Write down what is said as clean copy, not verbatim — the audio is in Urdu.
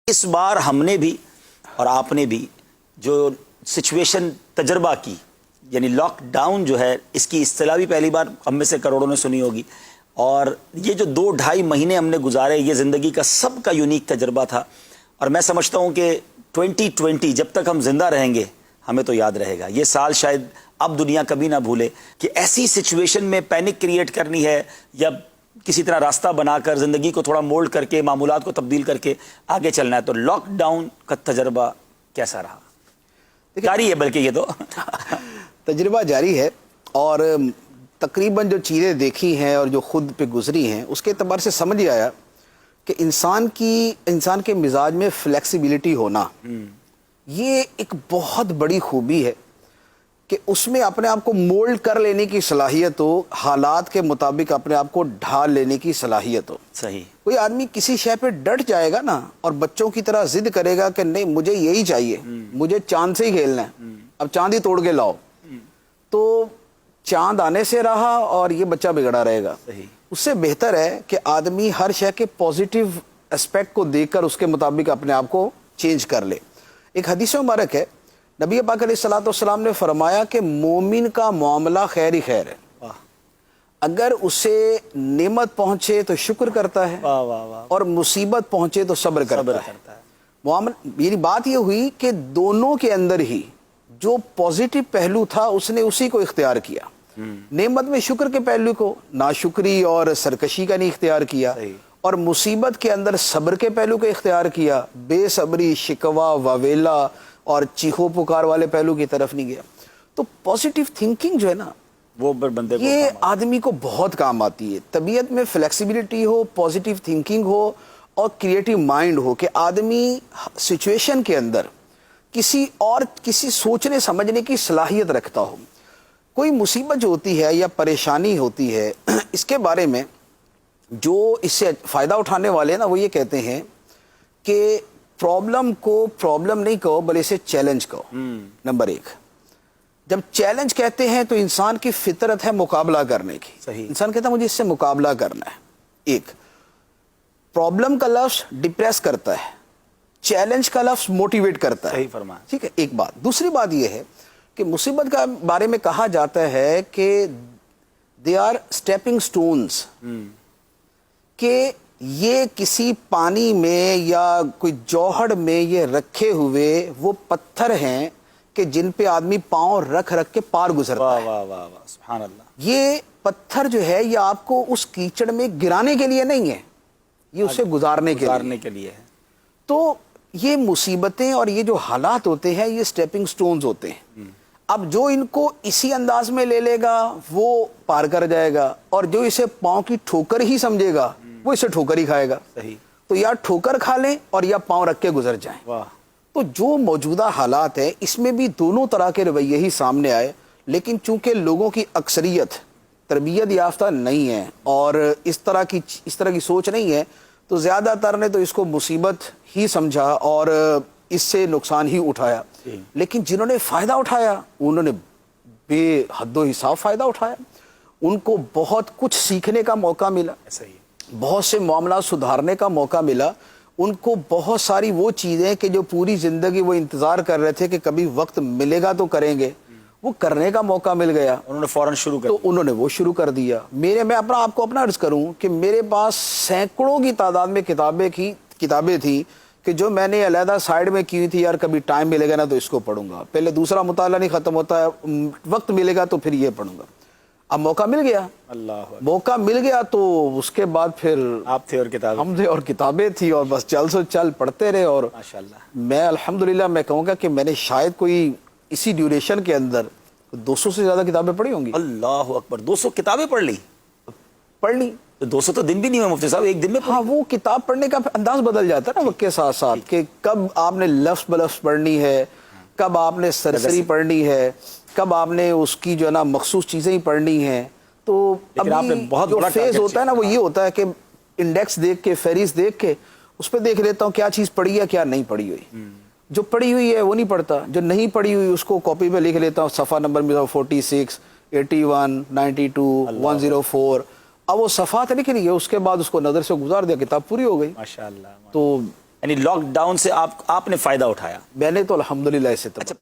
اس بار ہم نے بھی اور آپ نے بھی جو سچویشن تجربہ کی، یعنی لاک ڈاؤن جو ہے، اس کی اصطلاح بھی پہلی بار ہم میں سے کروڑوں نے سنی ہوگی، اور یہ جو 2-2.5 مہینے ہم نے گزارے، یہ زندگی کا سب کا یونیک تجربہ تھا. اور میں سمجھتا ہوں کہ 2020 جب تک ہم زندہ رہیں گے ہمیں تو یاد رہے گا. یہ سال شاید اب دنیا کبھی نہ بھولے کہ ایسی سچویشن میں پینک کریٹ کرنی ہے یا کسی طرح راستہ بنا کر زندگی کو تھوڑا مولڈ کر کے معمولات کو تبدیل کر کے آگے چلنا ہے. تو لاک ڈاؤن کا تجربہ کیسا رہا؟ جاری ہے بلکہ یہ تو تجربہ جاری ہے، اور تقریباً جو چیزیں دیکھی ہیں اور جو خود پہ گزری ہیں اس کے اعتبار سے سمجھ آیا کہ انسان کے مزاج میں فلیکسیبلٹی ہونا یہ ایک بہت بڑی خوبی ہے کہ اس میں اپنے آپ کو مولڈ کر لینے کی صلاحیت ہو، حالات کے مطابق اپنے آپ کو ڈھال لینے کی صلاحیت ہو. صحیح. کوئی آدمی کسی شے پہ ڈٹ جائے گا نا اور بچوں کی طرح ضد کرے گا کہ نہیں مجھے یہی چاہیے، مجھے چاند سے ہی کھیلنا ہے، اب چاند ہی توڑ کے لاؤ، تو چاند آنے سے رہا اور یہ بچہ بگڑا رہے گا. اس سے بہتر ہے کہ آدمی ہر شے کے پوزیٹیو اسپیکٹ کو دیکھ کر اس کے مطابق اپنے آپ کو چینج کر لے. ایک حدیث مبارک ہے، نبی پاک علیہ الصلوۃ والسلام نے فرمایا کہ مومن کا معاملہ خیر ہی خیر ہے. اگر اسے نعمت پہنچے تو شکر کرتا ہے، اور مصیبت پہنچے تو صبر کرتا ہے. میری بات یہ ہوئی کہ دونوں کے اندر ہی جو پوزیٹیو پہلو تھا اس نے اسی کو اختیار کیا. نعمت میں شکر کے پہلو کو، ناشکری اور سرکشی کا نہیں اختیار کیا، اور مصیبت کے اندر صبر کے پہلو کو اختیار کیا، بے صبری، شکوہ، واویلا اور چیخو پکار والے پہلو کی طرف نہیں گیا. تو پوزیٹیو تھنکنگ جو ہے نا وہ بندے یہ آدمی کو بہت کام آتی ہے. طبیعت میں فلیکسیبلٹی ہو، پوزیٹیو تھنکنگ ہو اور کریٹیو مائنڈ ہو کہ آدمی سچویشن کے اندر کسی سوچنے سمجھنے کی صلاحیت رکھتا ہو. کوئی مصیبت جو ہوتی ہے یا پریشانی ہوتی ہے، اس کے بارے میں جو اس سے فائدہ اٹھانے والے ہیں نا وہ یہ کہتے ہیں کہ پرابلم کو پرابلم نہیں کہو بلکہ اسے چیلنج کہو. نمبر 1، جب چیلنج کہتے ہیں تو انسان کی فطرت ہے مقابلہ کرنے کی. صحیح. انسان کہتا ہے مجھے اس سے مقابلہ کرنا ہے. ایک پرابلم کا لفظ ڈپریس کرتا ہے، چیلنج کا لفظ موٹیویٹ کرتا ہے. صحیح فرمایا. ٹھیک ہے، ایک بات. دوسری بات یہ ہے کہ مصیبت کا بارے میں کہا جاتا ہے کہ دے آر اسٹیپنگ سٹونز، کہ یہ کسی پانی میں یا کوئی جوہر میں یہ رکھے ہوئے وہ پتھر ہیں کہ جن پہ آدمی پاؤں رکھ کے پار گزرتا ہے. واہ واہ واہ، سبحان اللہ. یہ پتھر جو ہے یہ آپ کو اس کیچڑ میں گرانے کے لیے نہیں ہے، یہ اسے گزارنے کے لیے ہے. تو یہ مصیبتیں اور یہ جو حالات ہوتے ہیں یہ سٹیپنگ سٹونز ہوتے ہیں. اب جو ان کو اسی انداز میں لے لے گا وہ پار کر جائے گا، اور جو اسے پاؤں کی ٹھوکر ہی سمجھے گا وہ اسے ٹھوکر ہی کھائے گا. صحیح. تو یا ٹھوکر کھا لیں اور یا پاؤں رکھ کے گزر جائیں. واہ. تو جو موجودہ حالات ہیں اس میں بھی دونوں طرح کے رویے ہی سامنے آئے، لیکن چونکہ لوگوں کی اکثریت تربیت یافتہ نہیں ہے اور اس طرح کی سوچ نہیں ہے، تو زیادہ تر نے تو اس کو مصیبت ہی سمجھا اور اس سے نقصان ہی اٹھایا. لیکن جنہوں نے فائدہ اٹھایا انہوں نے بے حد و حساب فائدہ اٹھایا. ان کو بہت کچھ سیکھنے کا موقع ملا، بہت سے معاملات سدھارنے کا موقع ملا. ان کو بہت ساری وہ چیزیں کہ جو پوری زندگی وہ انتظار کر رہے تھے کہ کبھی وقت ملے گا تو کریں گے، وہ کرنے کا موقع مل گیا. انہوں نے فوراً انہوں نے وہ شروع کر دیا. میں آپ کو اپنا عرض کروں کہ میرے پاس سینکڑوں کی تعداد میں کتابیں تھیں کہ جو میں نے علیحدہ سائیڈ میں کی تھی، یار کبھی ٹائم ملے گا نا تو اس کو پڑھوں گا، پہلے دوسرا مطالعہ نہیں ختم ہوتا ہے، وقت ملے گا تو پھر یہ پڑھوں گا. اب موقع مل گیا، موقع مل گیا تو اس کے بعد پھر آپ تھے اور کتابیں، ہم تھے اور کتابیں تھی، اور بس چل پڑھتے رہے. اور ماشاءاللہ میں الحمدللہ میں کہوں گا کہ میں نے شاید کوئی اسی ڈیوریشن کے اندر 200 سے زیادہ کتابیں پڑھی ہوں گی. اللہ اکبر. 200 کتابیں پڑھ لی؟ 200 تو دن بھی نہیں ہوئے مفتی صاحب، ایک دن میں. ہاں، وہ کتاب پڑھنے کا انداز بدل جاتا ہے نا وقت کے ساتھ ساتھ، کہ کب آپ نے لفظ بلفظ پڑھنی ہے، کب آپ نے سرسری پڑھنی ہے، کب آپ نے اس کی جو ہے نا مخصوص چیزیں ہی پڑھنی ہیں. تو ابھی جو فیز ہوتا ہے نا وہ یہ ہوتا ہے کہ انڈیکس دیکھ کے، فہرست دیکھ کے اس پہ دیکھ لیتا ہوں کیا چیز پڑھی ہے کیا نہیں پڑھی ہوئی. جو پڑھی ہوئی ہے وہ نہیں پڑھتا، جو نہیں پڑھی ہوئی اس کو کاپی پہ لکھ لیتا ہوں، صفحہ نمبر میں 46، 81، 92، 104. اب وہ صفحات لکھ لیے، اس کے بعد اس کو نظر سے گزار دیا، کتاب پوری ہو گئی. ماشاءاللہ. تو یعنی لاک ڈاؤن سے آپ نے فائدہ اٹھایا؟ میں نے تو الحمدللہ اسے اچھا